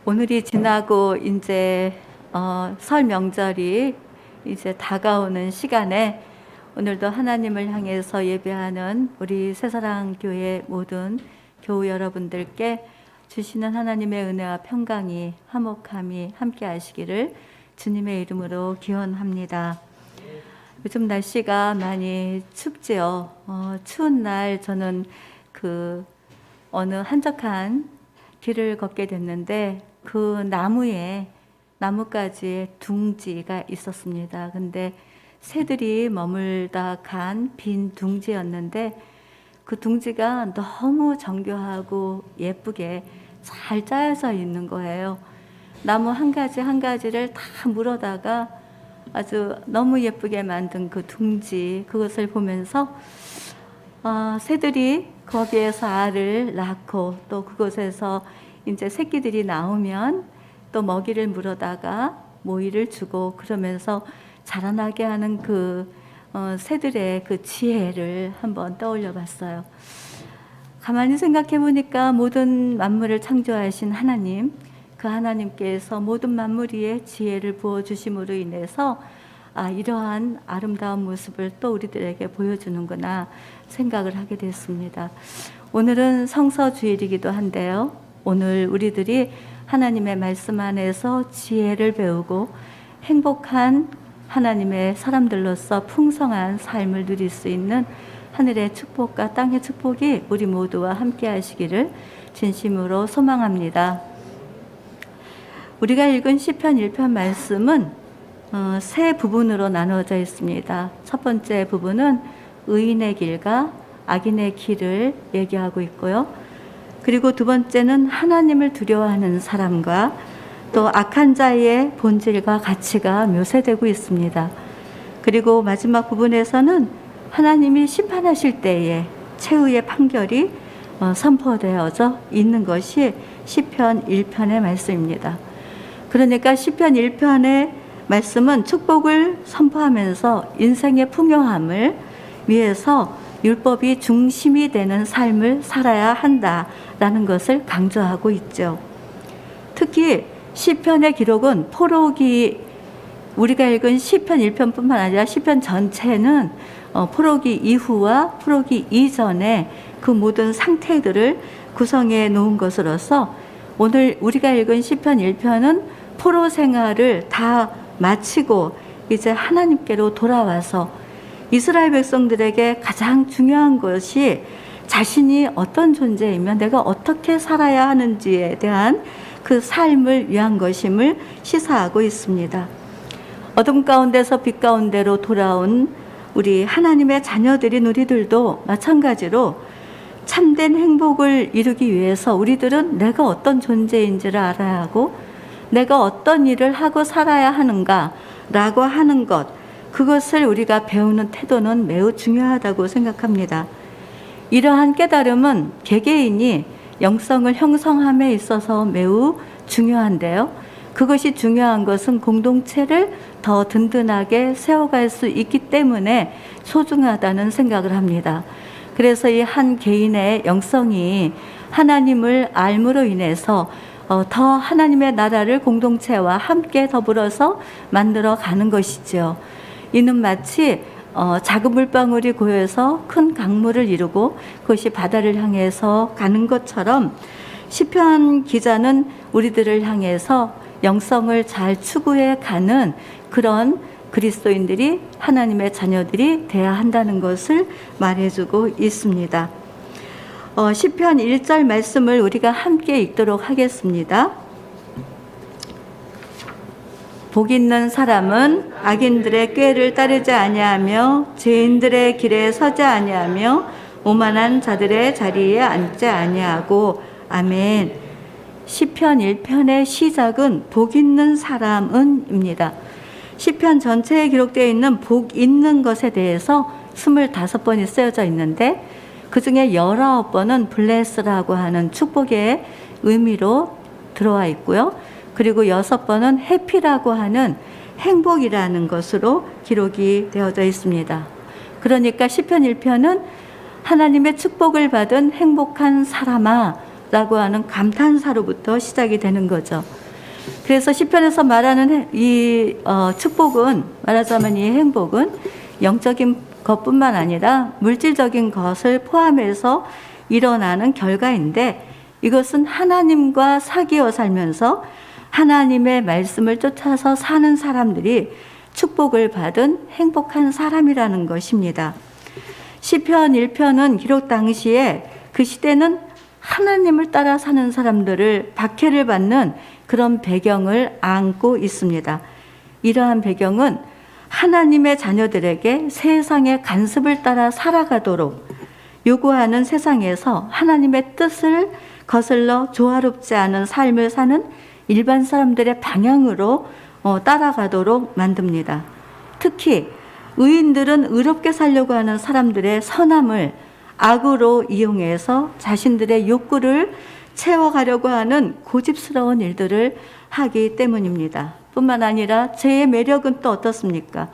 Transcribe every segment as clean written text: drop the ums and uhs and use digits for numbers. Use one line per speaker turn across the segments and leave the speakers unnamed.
오늘이 지나고 이제 설 명절이 이제 다가오는 시간에 오늘도 하나님을 향해서 예배하는 우리 새사랑교회 모든 교우 여러분들께 주시는 하나님의 은혜와 평강이 화목함이 함께 하시기를 주님의 이름으로 기원합니다. 요즘 날씨가 많이 춥지요. 추운 날 저는 어느 한적한 길을 걷게 됐는데 그 나무가지에 둥지가 있었습니다. 근데 새들이 머물다 간 빈 둥지였는데 그 둥지가 너무 정교하고 예쁘게 잘 짜여져 있는 거예요. 나무 한 가지 한 가지를 다 물어다가 아주 너무 예쁘게 만든 그 둥지, 그것을 보면서 새들이 거기에서 알을 낳고 또 그곳에서 이제 새끼들이 나오면 또 먹이를 물어다가 모이를 주고 그러면서 자라나게 하는 새들의 그 지혜를 한번 떠올려 봤어요. 가만히 생각해 보니까 모든 만물을 창조하신 하나님, 그 하나님께서 모든 만물 위에 지혜를 부어 주심으로 인해서 이러한 아름다운 모습을 또 우리들에게 보여주는구나 생각을 하게 됐습니다. 오늘은 성서주일이기도 한데요. 오늘 우리들이 하나님의 말씀 안에서 지혜를 배우고 행복한 하나님의 사람들로서 풍성한 삶을 누릴 수 있는 하늘의 축복과 땅의 축복이 우리 모두와 함께 하시기를 진심으로 소망합니다. 우리가 읽은 시편 1편 말씀은 세 부분으로 나누어져 있습니다. 첫 번째 부분은 의인의 길과 악인의 길을 얘기하고 있고요. 그리고 두 번째는 하나님을 두려워하는 사람과 또 악한 자의 본질과 가치가 묘사되고 있습니다. 그리고 마지막 부분에서는 하나님이 심판하실 때에 최후의 판결이 선포되어져 있는 것이 시편 1편의 말씀입니다. 그러니까 시편 1편의 말씀은 축복을 선포하면서 인생의 풍요함을 위해서 율법이 중심이 되는 삶을 살아야 한다라는 것을 강조하고 있죠. 특히 시편의 기록은 우리가 읽은 시편 1편뿐만 아니라 시편 전체는 포로기 이후와 포로기 이전의 그 모든 상태들을 구성해 놓은 것으로서 오늘 우리가 읽은 시편 1편은 포로 생활을 다 마치고 이제 하나님께로 돌아와서 이스라엘 백성들에게 가장 중요한 것이 자신이 어떤 존재이며 내가 어떻게 살아야 하는지에 대한 그 삶을 위한 것임을 시사하고 있습니다. 어둠 가운데서 빛 가운데로 돌아온 우리 하나님의 자녀들인 우리들도 마찬가지로 참된 행복을 이루기 위해서 우리들은 내가 어떤 존재인지를 알아야 하고 내가 어떤 일을 하고 살아야 하는가라고 하는 것, 그것을 우리가 배우는 태도는 매우 중요하다고 생각합니다. 이러한 깨달음은 개개인이 영성을 형성함에 있어서 매우 중요한데요. 그것이 중요한 것은 공동체를 더 든든하게 세워갈 수 있기 때문에 소중하다는 생각을 합니다. 그래서 이 한 개인의 영성이 하나님을 알므로 인해서 더 하나님의 나라를 공동체와 함께 더불어서 만들어 가는 것이죠. 이는 마치 작은 물방울이 고여서 큰 강물을 이루고 그것이 바다를 향해서 가는 것처럼 시편 기자는 우리들을 향해서 영성을 잘 추구해 가는 그런 그리스도인들이 하나님의 자녀들이 되어야 한다는 것을 말해주고 있습니다. 시편 1절 말씀을 우리가 함께 읽도록 하겠습니다. 복 있는 사람은 악인들의 꾀를 따르지 아니하며 죄인들의 길에 서지 아니하며 오만한 자들의 자리에 앉지 아니하고. 아멘. 시편 1편의 시작은 복 있는 사람은입니다. 시편 전체에 기록되어 있는 복 있는 것에 대해서 25번이 쓰여져 있는데 그 중에 19번은 블레스라고 하는 축복의 의미로 들어와 있고요. 그리고 6번은 해피라고 하는 행복이라는 것으로 기록이 되어져 있습니다. 그러니까 시편 1편은 하나님의 축복을 받은 행복한 사람아 라고 하는 감탄사로부터 시작이 되는 거죠. 그래서 시편에서 말하는 이 축복은, 말하자면 이 행복은 영적인 것뿐만 아니라 물질적인 것을 포함해서 일어나는 결과인데, 이것은 하나님과 사귀어 살면서 하나님의 말씀을 쫓아서 사는 사람들이 축복을 받은 행복한 사람이라는 것입니다. 시편 1편은 기록 당시에 그 시대는 하나님을 따라 사는 사람들을 박해를 받는 그런 배경을 안고 있습니다. 이러한 배경은 하나님의 자녀들에게 세상의 간섭을 따라 살아가도록 요구하는 세상에서 하나님의 뜻을 거슬러 조화롭지 않은 삶을 사는 일반 사람들의 방향으로 따라가도록 만듭니다. 특히 의인들은 의롭게 살려고 하는 사람들의 선함을 악으로 이용해서 자신들의 욕구를 채워가려고 하는 고집스러운 일들을 하기 때문입니다. 뿐만 아니라 죄의 매력은 또 어떻습니까?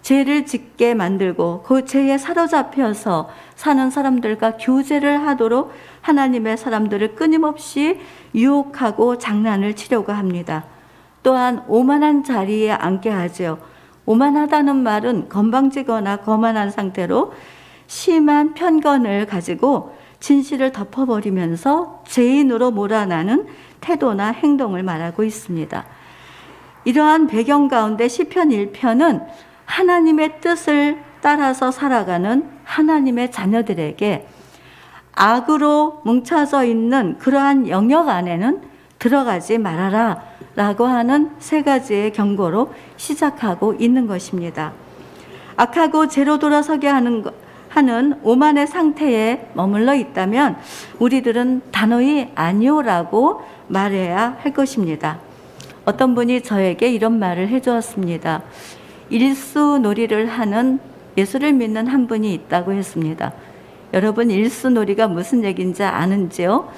죄를 짓게 만들고 그 죄에 사로잡혀서 사는 사람들과 교제를 하도록 하나님의 사람들을 끊임없이 유혹하고 장난을 치려고 합니다. 또한 오만한 자리에 앉게 하죠. 오만하다는 말은 건방지거나 거만한 상태로 심한 편견을 가지고 진실을 덮어버리면서 죄인으로 몰아나는 태도나 행동을 말하고 있습니다. 이러한 배경 가운데 시편 1편은 하나님의 뜻을 따라서 살아가는 하나님의 자녀들에게 악으로 뭉쳐져 있는 그러한 영역 안에는 들어가지 말아라 라고 하는 세 가지의 경고로 시작하고 있는 것입니다. 악하고 죄로 돌아서게 하는 오만의 상태에 머물러 있다면 우리들은 단호히 아니오라고 말해야 할 것입니다. 어떤 분이 저에게 이런 말을 해주었습니다. 일수놀이를 하는 예수를 믿는 한 분이 있다고 했습니다. 여러분, 일수놀이가 무슨 얘기인지 아는지요?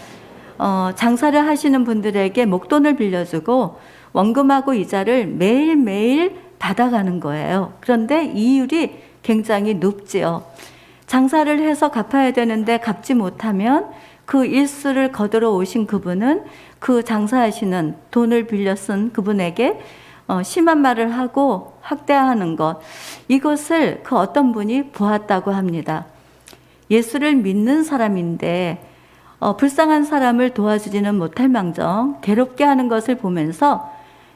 장사를 하시는 분들에게 목돈을 빌려주고 원금하고 이자를 매일매일 받아가는 거예요. 그런데 이율이 굉장히 높지요. 장사를 해서 갚아야 되는데 갚지 못하면 그 일수를 거두러 오신 그분은 그 장사하시는 돈을 빌려 쓴 그분에게 심한 말을 하고 학대하는 것, 이것을 그 어떤 분이 보았다고 합니다. 예수를 믿는 사람인데 불쌍한 사람을 도와주지는 못할 망정 괴롭게 하는 것을 보면서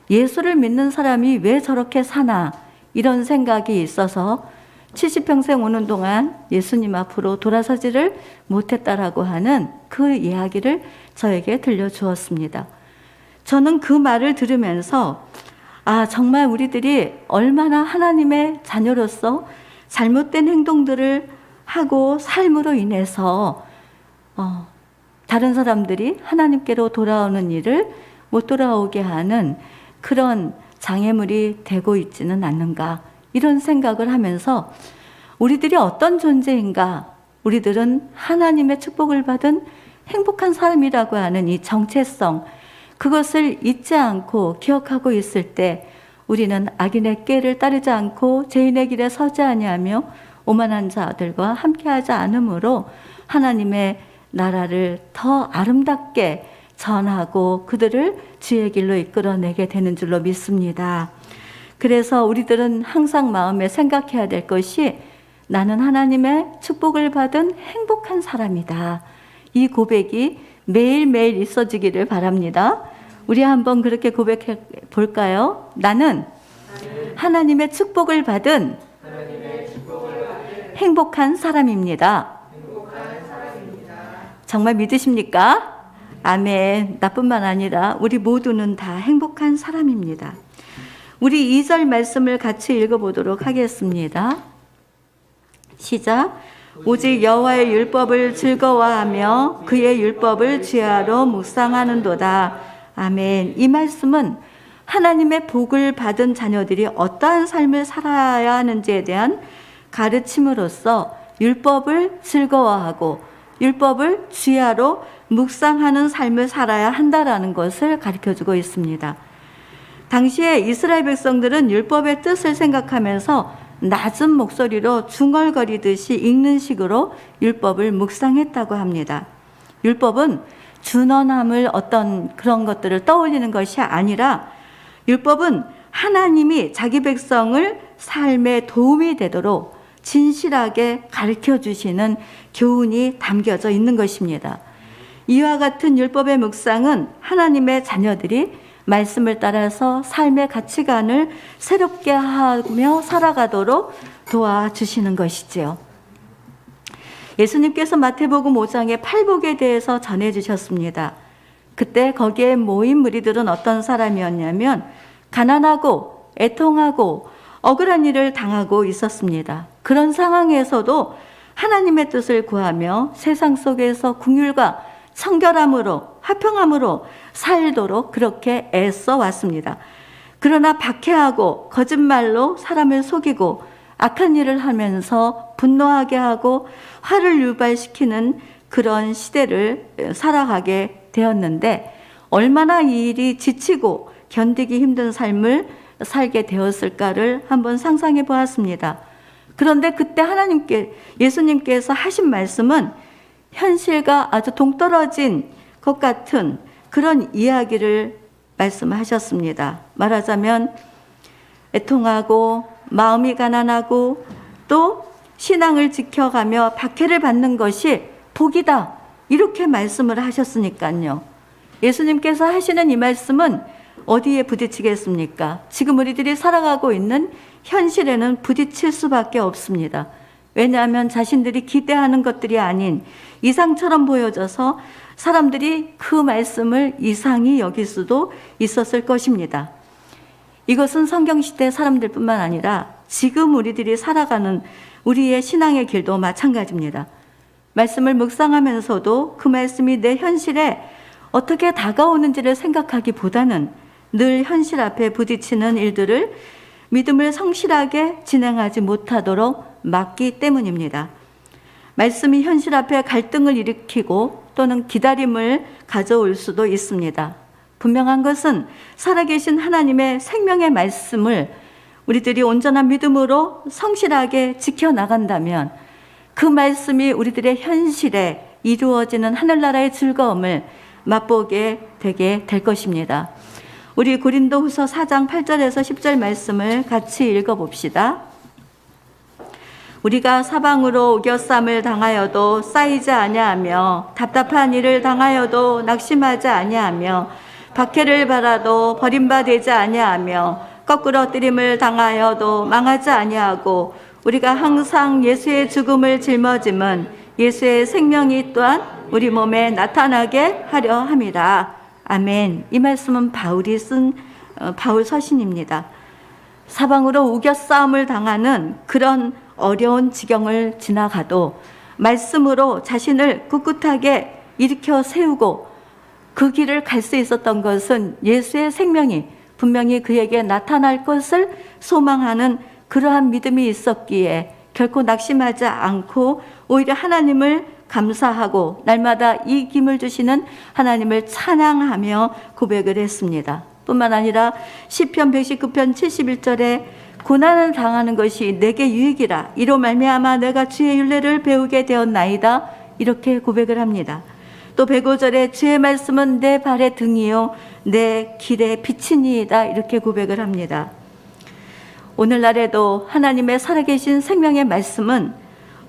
예수를 믿는 사람이 왜 저렇게 사나, 이런 생각이 있어서 70평생 오는 동안 예수님 앞으로 돌아서지를 못했다라고 하는 그 이야기를 저에게 들려주었습니다. 저는 그 말을 들으면서 정말 우리들이 얼마나 하나님의 자녀로서 잘못된 행동들을 하고 삶으로 인해서 다른 사람들이 하나님께로 돌아오는 일을 못 돌아오게 하는 그런 장애물이 되고 있지는 않는가, 이런 생각을 하면서 우리들이 어떤 존재인가, 우리들은 하나님의 축복을 받은 행복한 사람이라고 하는 이 정체성, 그것을 잊지 않고 기억하고 있을 때 우리는 악인의 꾀를 따르지 않고 죄인의 길에 서지 아니하며 오만한 자들과 함께하지 않으므로 하나님의 나라를 더 아름답게 전하고 그들을 주의 길로 이끌어내게 되는 줄로 믿습니다. 그래서 우리들은 항상 마음에 생각해야 될 것이 나는 하나님의 축복을 받은 행복한 사람이다. 이 고백이 매일매일 있어지기를 바랍니다. 우리 한번 그렇게 고백해 볼까요? 나는 하나님의 축복을 받은 행복한 사람입니다. 정말 믿으십니까? 아멘. 나뿐만 아니라 우리 모두는 다 행복한 사람입니다. 우리 2절 말씀을 같이 읽어보도록 하겠습니다. 시작. 오직 여호와의 율법을 즐거워하며 그의 율법을 주야로 묵상하는도다. 아멘. 이 말씀은 하나님의 복을 받은 자녀들이 어떠한 삶을 살아야 하는지에 대한 가르침으로써 율법을 즐거워하고 율법을 주야로 묵상하는 삶을 살아야 한다라는 것을 가르쳐주고 있습니다. 당시에 이스라엘 백성들은 율법의 뜻을 생각하면서 낮은 목소리로 중얼거리듯이 읽는 식으로 율법을 묵상했다고 합니다. 율법은 준언함을 어떤 그런 것들을 떠올리는 것이 아니라 율법은 하나님이 자기 백성을 삶에 도움이 되도록 진실하게 가르쳐 주시는 교훈이 담겨져 있는 것입니다. 이와 같은 율법의 묵상은 하나님의 자녀들이 말씀을 따라서 삶의 가치관을 새롭게 하며 살아가도록 도와주시는 것이지요. 예수님께서 마태복음 5장의 팔복에 대해서 전해주셨습니다. 그때 거기에 모인 무리들은 어떤 사람이었냐면 가난하고 애통하고 억울한 일을 당하고 있었습니다. 그런 상황에서도 하나님의 뜻을 구하며 세상 속에서 긍휼과 청결함으로 화평함으로 살도록 그렇게 애써 왔습니다. 그러나 박해하고 거짓말로 사람을 속이고 악한 일을 하면서 분노하게 하고 화를 유발시키는 그런 시대를 살아가게 되었는데 얼마나 이 일이 지치고 견디기 힘든 삶을 살게 되었을까를 한번 상상해 보았습니다. 그런데 그때 예수님께서 하신 말씀은 현실과 아주 동떨어진 것 같은 그런 이야기를 말씀하셨습니다. 말하자면 애통하고 마음이 가난하고 또 신앙을 지켜가며 박해를 받는 것이 복이다, 이렇게 말씀을 하셨으니까요. 예수님께서 하시는 이 말씀은 어디에 부딪히겠습니까? 지금 우리들이 살아가고 있는 현실에는 부딪힐 수밖에 없습니다. 왜냐하면 자신들이 기대하는 것들이 아닌 이상처럼 보여져서 사람들이 그 말씀을 이상히 여길 수도 있었을 것입니다. 이것은 성경시대 사람들뿐만 아니라 지금 우리들이 살아가는 우리의 신앙의 길도 마찬가지입니다. 말씀을 묵상하면서도 그 말씀이 내 현실에 어떻게 다가오는지를 생각하기보다는 늘 현실 앞에 부딪히는 일들을 믿음을 성실하게 진행하지 못하도록 막기 때문입니다. 말씀이 현실 앞에 갈등을 일으키고 또는 기다림을 가져올 수도 있습니다. 분명한 것은 살아계신 하나님의 생명의 말씀을 우리들이 온전한 믿음으로 성실하게 지켜나간다면 그 말씀이 우리들의 현실에 이루어지는 하늘나라의 즐거움을 맛보게 되게 될 것입니다. 우리 고린도후서 4장 8절에서 10절 말씀을 같이 읽어봅시다. 우리가 사방으로 우겨쌈을 당하여도 쌓이지 아니하며 답답한 일을 당하여도 낙심하지 아니하며 박해를 받아도 버림받지 아니하며 거꾸로 뜨림을 당하여도 망하지 아니하고 우리가 항상 예수의 죽음을 짊어짐은 예수의 생명이 또한 우리 몸에 나타나게 하려 함이라. 아멘. 이 말씀은 바울이 쓴 바울 서신입니다. 사방으로 우겨싸움을 당하는 그런 어려운 지경을 지나가도 말씀으로 자신을 꿋꿋하게 일으켜 세우고 그 길을 갈 수 있었던 것은 예수의 생명이 분명히 그에게 나타날 것을 소망하는 그러한 믿음이 있었기에 결코 낙심하지 않고 오히려 하나님을 감사하고 날마다 이김을 주시는 하나님을 찬양하며 고백을 했습니다. 뿐만 아니라 시편 119편 71절에 고난을 당하는 것이 내게 유익이라 이로 말미암아 내가 주의 율례를 배우게 되었나이다, 이렇게 고백을 합니다. 또 105절에 주의 말씀은 내 발의 등이요 내 길의 빛이니이다, 이렇게 고백을 합니다. 오늘날에도 하나님의 살아계신 생명의 말씀은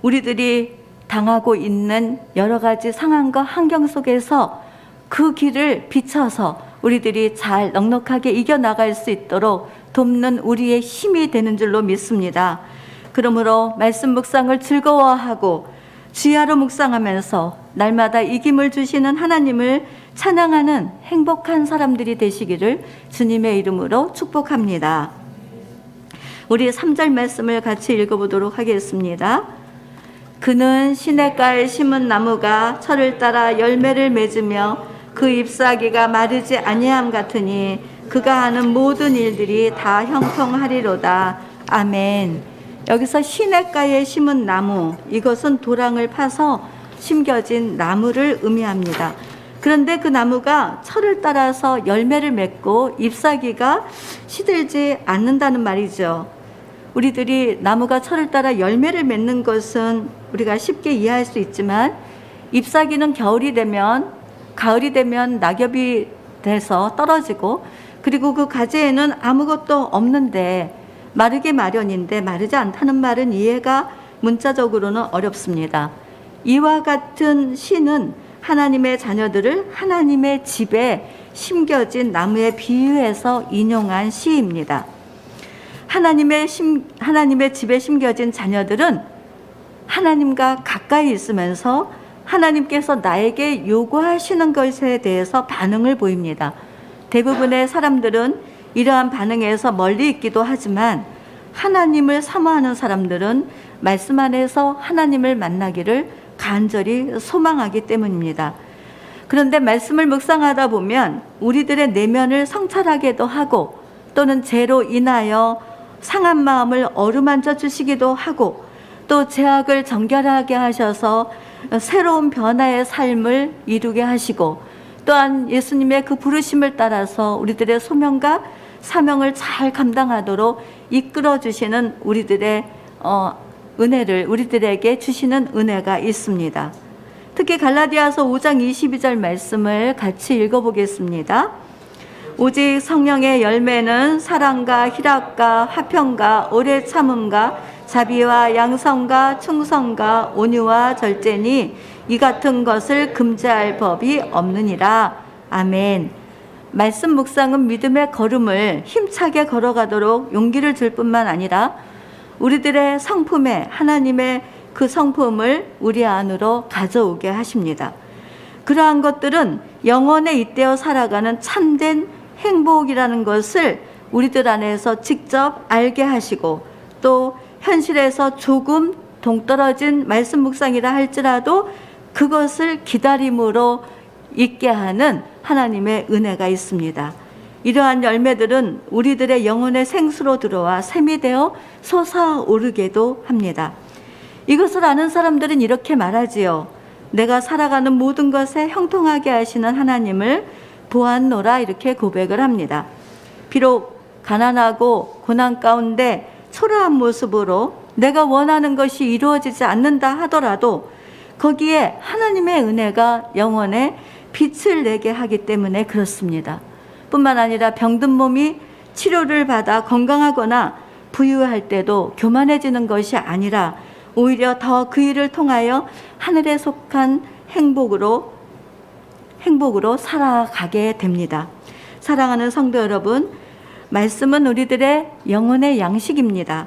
우리들이 당하고 있는 여러 가지 상황과 환경 속에서 그 길을 비춰서 우리들이 잘 넉넉하게 이겨나갈 수 있도록 돕는 우리의 힘이 되는 줄로 믿습니다. 그러므로 말씀 묵상을 즐거워하고 주야로 묵상하면서 날마다 이김을 주시는 하나님을 찬양하는 행복한 사람들이 되시기를 주님의 이름으로 축복합니다. 우리 3절 말씀을 같이 읽어보도록 하겠습니다. 그는 시냇가에 심은 나무가 철을 따라 열매를 맺으며 그 잎사귀가 마르지 아니함 같으니 그가 하는 모든 일들이 다 형통하리로다. 아멘. 여기서 시냇가에 심은 나무, 이것은 도랑을 파서 심겨진 나무를 의미합니다. 그런데 그 나무가 철을 따라서 열매를 맺고 잎사귀가 시들지 않는다는 말이죠. 우리들이 나무가 철을 따라 열매를 맺는 것은 우리가 쉽게 이해할 수 있지만 잎사귀는 겨울이 되면 가을이 되면 낙엽이 돼서 떨어지고, 그리고 그 가지에는 아무것도 없는데 마르기 마련인데 마르지 않다는 말은 이해가 문자적으로는 어렵습니다. 이와 같은 시는 하나님의 자녀들을 하나님의 집에 심겨진 나무에 비유해서 인용한 시입니다. 하나님의 집에 심겨진 자녀들은 하나님과 가까이 있으면서 하나님께서 나에게 요구하시는 것에 대해서 반응을 보입니다. 대부분의 사람들은 이러한 반응에서 멀리 있기도 하지만 하나님을 사모하는 사람들은 말씀 안에서 하나님을 만나기를 간절히 소망하기 때문입니다. 그런데 말씀을 묵상하다 보면 우리들의 내면을 성찰하기도 하고, 또는 죄로 인하여 상한 마음을 어루만져 주시기도 하고, 또 죄악을 정결하게 하셔서 새로운 변화의 삶을 이루게 하시고, 또한 예수님의 그 부르심을 따라서 우리들의 소명과 사명을 잘 감당하도록 이끌어 주시는 우리들의 은혜를 우리들에게 주시는 은혜가 있습니다. 특히 갈라디아서 5장 22절 말씀을 같이 읽어보겠습니다. 오직 성령의 열매는 사랑과 희락과 화평과 오래 참음과 자비와 양성과 충성과 온유와 절제니 이 같은 것을 금지할 법이 없느니라. 아멘. 말씀 묵상은 믿음의 걸음을 힘차게 걸어가도록 용기를 줄 뿐만 아니라 우리들의 성품에 하나님의 그 성품을 우리 안으로 가져오게 하십니다. 그러한 것들은 영혼에 잇대어 살아가는 참된 행복이라는 것을 우리들 안에서 직접 알게 하시고, 또 현실에서 조금 동떨어진 말씀 묵상이라 할지라도 그것을 기다림으로 있게 하는 하나님의 은혜가 있습니다. 이러한 열매들은 우리들의 영혼의 생수로 들어와 샘이 되어 솟아오르게도 합니다. 이것을 아는 사람들은 이렇게 말하지요. 내가 살아가는 모든 것에 형통하게 하시는 하나님을 보았노라, 이렇게 고백을 합니다. 비록 가난하고 고난 가운데 초라한 모습으로 내가 원하는 것이 이루어지지 않는다 하더라도 거기에 하나님의 은혜가 영혼에 빛을 내게 하기 때문에 그렇습니다. 뿐만 아니라 병든 몸이 치료를 받아 건강하거나 부유할 때도 교만해지는 것이 아니라 오히려 더 그 일을 통하여 하늘에 속한 행복으로 살아가게 됩니다. 사랑하는 성도 여러분, 말씀은 우리들의 영혼의 양식입니다.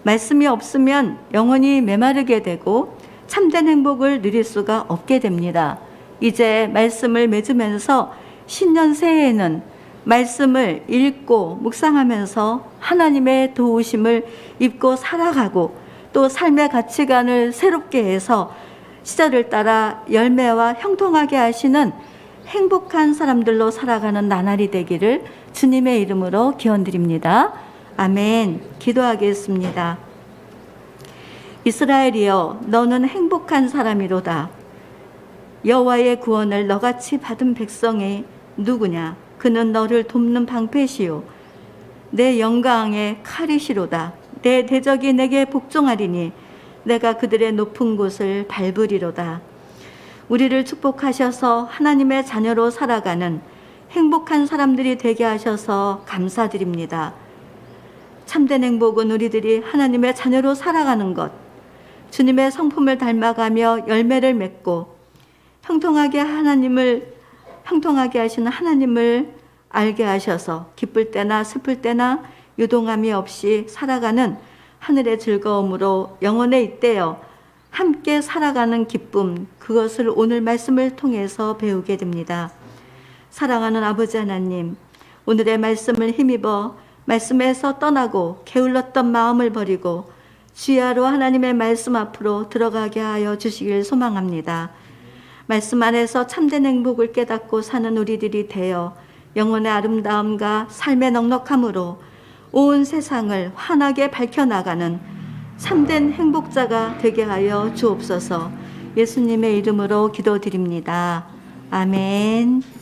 말씀이 없으면 영혼이 메마르게 되고 참된 행복을 누릴 수가 없게 됩니다. 이제 말씀을 맺으면서 신년 새해에는 말씀을 읽고 묵상하면서 하나님의 도우심을 입고 살아가고, 또 삶의 가치관을 새롭게 해서 시절을 따라 열매와 형통하게 하시는 행복한 사람들로 살아가는 나날이 되기를 주님의 이름으로 기원드립니다. 아멘. 기도하겠습니다. 이스라엘이여, 너는 행복한 사람이로다. 여호와의 구원을 너같이 받은 백성이 누구냐? 그는 너를 돕는 방패시요 내 영광의 칼이시로다. 내 대적이 내게 복종하리니 내가 그들의 높은 곳을 밟으리로다. 우리를 축복하셔서 하나님의 자녀로 살아가는 행복한 사람들이 되게 하셔서 감사드립니다. 참된 행복은 우리들이 하나님의 자녀로 살아가는 것, 주님의 성품을 닮아가며 열매를 맺고 형통하게 하시는 하나님을 알게 하셔서 기쁠 때나 슬플 때나 유동함이 없이 살아가는 하늘의 즐거움으로 영혼에 잇대어 함께 살아가는 기쁨, 그것을 오늘 말씀을 통해서 배우게 됩니다. 사랑하는 아버지 하나님, 오늘의 말씀을 힘입어 말씀에서 떠나고 게을렀던 마음을 버리고 주야로 하나님의 말씀 앞으로 들어가게 하여 주시길 소망합니다. 말씀 안에서 참된 행복을 깨닫고 사는 우리들이 되어 영혼의 아름다움과 삶의 넉넉함으로 온 세상을 환하게 밝혀나가는 참된 행복자가 되게 하여 주옵소서. 예수님의 이름으로 기도드립니다. 아멘.